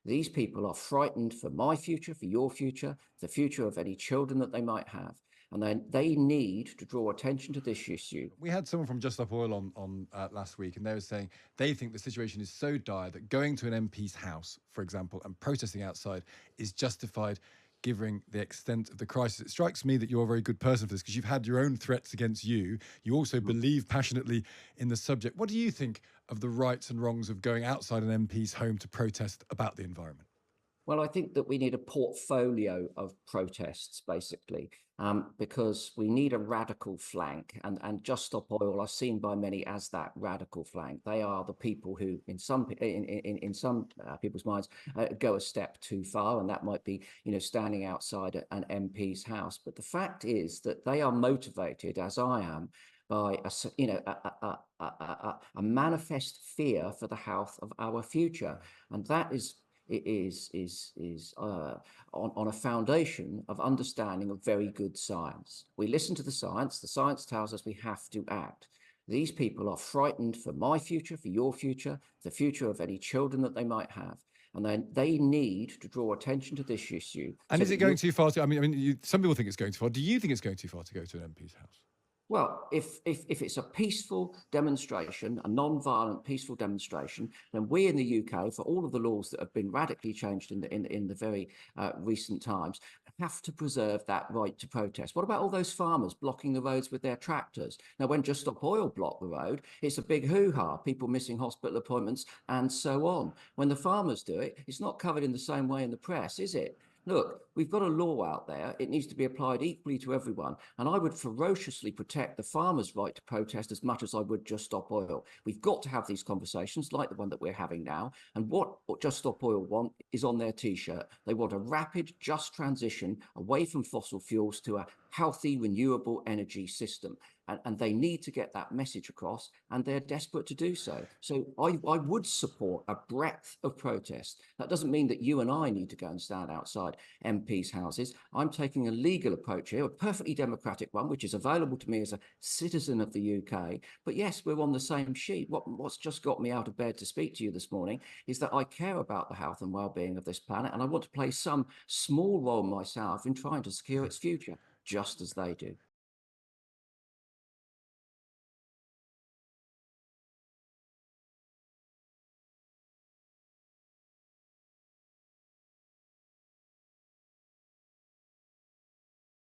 These people are frightened for my future, for your future, the future of any children that they might have. And then they need to draw attention to this issue. We had someone from Just Stop Oil on last week, and they were saying they think the situation is so dire that going to an MP's house, for example, and protesting outside is justified given the extent of the crisis. It strikes me that you're a very good person for this because you've had your own threats against you. You also believe passionately in the subject. What do you think of the rights and wrongs of going outside an MP's home to protest about the environment? Well, I think that we need a portfolio of protests, basically, because we need a radical flank. And Just Stop Oil are seen by many as that radical flank. They are the people who, in some people's minds, go a step too far, and that might be, standing outside an MP's house. But the fact is that they are motivated, as I am, by a manifest fear for the health of our future, and that is on a foundation of understanding of very good science. We listen to the science. The science tells us we have to act. These people are frightened for my future, for your future, the future of any children that they might have. And then they need to draw attention to this issue. And is it going too far? Some people think it's going too far. Do you think it's going too far to go to an MP's house? Well, if it's a peaceful demonstration, a non-violent peaceful demonstration, then we in the UK, for all of the laws that have been radically changed in the very recent times, have to preserve that right to protest. What about all those farmers blocking the roads with their tractors? Now, when Just Stop Oil blocked the road, it's a big hoo-ha, people missing hospital appointments and so on. When the farmers do it, it's not covered in the same way in the press, is it? Look, we've got a law out there. It needs to be applied equally to everyone. And I would ferociously protect the farmers' right to protest as much as I would Just Stop Oil. We've got to have these conversations like the one that we're having now. And what Just Stop Oil want is on their T-shirt. They want a rapid, just transition away from fossil fuels to a healthy, renewable energy system. And they need to get that message across, and they're desperate to do so. So I would support a breadth of protest. That doesn't mean that you and I need to go and stand outside MPs' houses. I'm taking a legal approach here, a perfectly democratic one, which is available to me as a citizen of the UK. But yes, we're on the same sheet. What's just got me out of bed to speak to you this morning is that I care about the health and well-being of this planet, and I want to play some small role myself in trying to secure its future, just as they do.